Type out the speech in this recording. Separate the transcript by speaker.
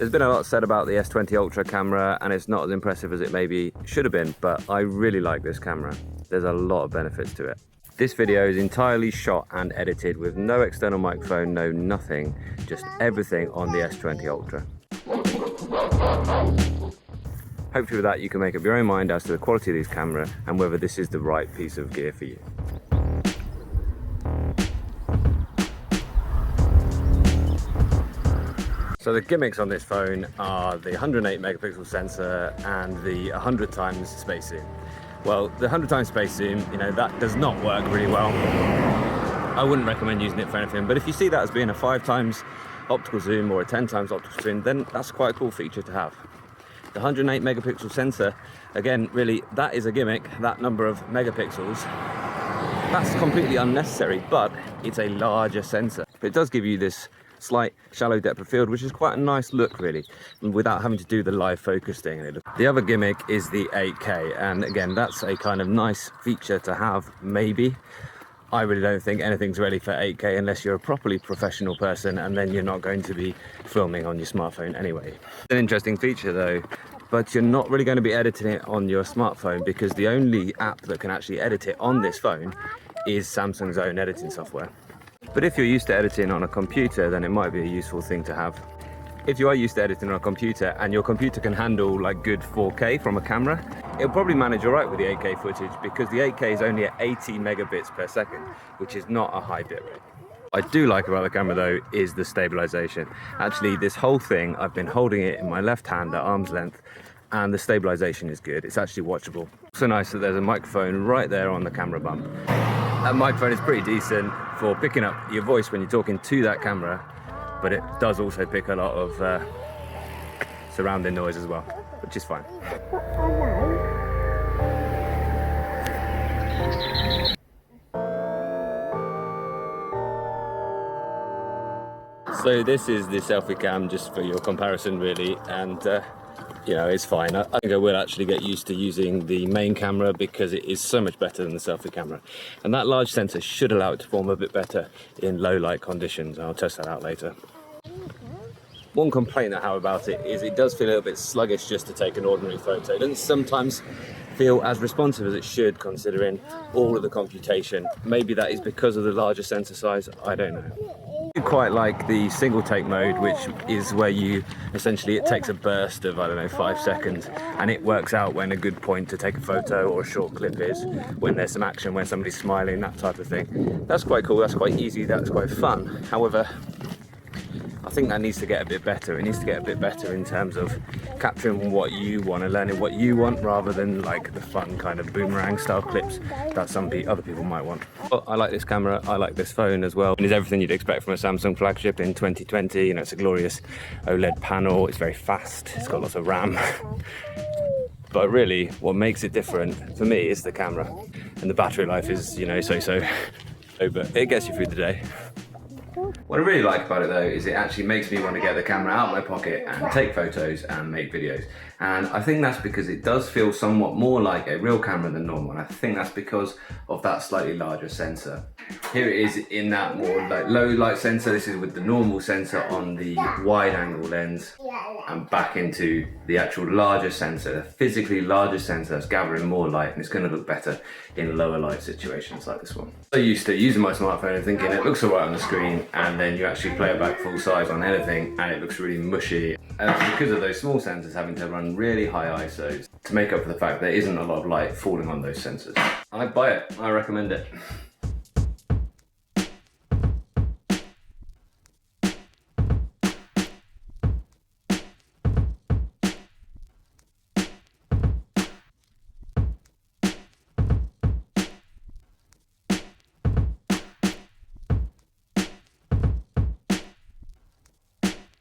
Speaker 1: There's been a lot said about the S20 Ultra camera and it's not as impressive as it maybe should have been, but I really like this camera. There's a lot of benefits to it. This video is entirely shot and edited with no external microphone, no nothing, just everything on the S20 Ultra. Hopefully with that you can make up your own mind as to the quality of this camera and whether this is the right piece of gear for you. So the gimmicks on this phone are the 108 megapixel sensor and the 100 times space zoom. Well, the 100 times space zoom, that does not work really well. I wouldn't recommend using it for anything, but if you see that as being a 5 times optical zoom or a 10 times optical zoom, then that's quite a cool feature to have. The 108 megapixel sensor, again, really, that is a gimmick, that number of megapixels. That's completely unnecessary, but it's a larger sensor. But it does give you this slight shallow depth of field, which is quite a nice look really, without having to do the live focus thing. The other gimmick is the 8K, and again, that's a kind of nice feature to have, maybe. I really don't think anything's ready for 8K unless you're a properly professional person, and then you're not going to be filming on your smartphone anyway. It's an interesting feature though, but you're not really going to be editing it on your smartphone because the only app that can actually edit it on this phone is Samsung's own editing software. But if you're used to editing on a computer, then it might be a useful thing to have. If you are used to editing on a computer and your computer can handle like good 4K from a camera, it'll probably manage all right with the 8K footage because the 8K is only at 80 megabits per second, which is not a high bit rate. What I do like about the camera though is the stabilization. Actually, this whole thing, I've been holding it in my left hand at arm's length, and the stabilization is good. It's actually watchable. Also nice that there's a microphone right there on the camera bump. That microphone is pretty decent for picking up your voice when you're talking to that camera, but it does also pick a lot of surrounding noise as well, which is fine. So this is the selfie cam, just for your comparison really, and it's fine. I think I will actually get used to using the main camera because it is so much better than the selfie camera. And that large sensor should allow it to perform a bit better in low light conditions. I'll test that out later. One complaint I have about it is it does feel a little bit sluggish just to take an ordinary photo. It doesn't sometimes feel as responsive as it should considering all of the computation. Maybe that is because of the larger sensor size, I don't know. I quite like the single take mode, which is where you essentially, it takes a burst of, 5 seconds, and it works out when a good point to take a photo or a short clip is, when there's some action, when somebody's smiling, that type of thing. That's quite cool, that's quite easy, that's quite fun. However, I think that needs to get a bit better. It needs to get a bit better in terms of capturing what you want and learning what you want, rather than like the fun kind of boomerang style clips that other people might want. Well, I like this camera, I like this phone as well. It is everything you'd expect from a Samsung flagship in 2020. It's a glorious OLED panel, it's very fast, it's got lots of RAM. But really, what makes it different for me is the camera. And the battery life is, so-so. But it gets you through the day. What I really like about it though is it actually makes me want to get the camera out of my pocket and take photos and make videos. And I think that's because it does feel somewhat more like a real camera than normal. And I think that's because of that slightly larger sensor. Here it is in that more like low light sensor. This is with the normal sensor on the wide angle lens, and back into the actual larger sensor, the physically larger sensor that's gathering more light, and it's going to look better in lower light situations like this one. So used to using my smartphone and thinking it looks alright on the screen, and then you actually play it back full size on anything and it looks really mushy. And it's because of those small sensors having to run really high ISOs to make up for the fact there isn't a lot of light falling on those sensors. I'd buy it, I recommend it.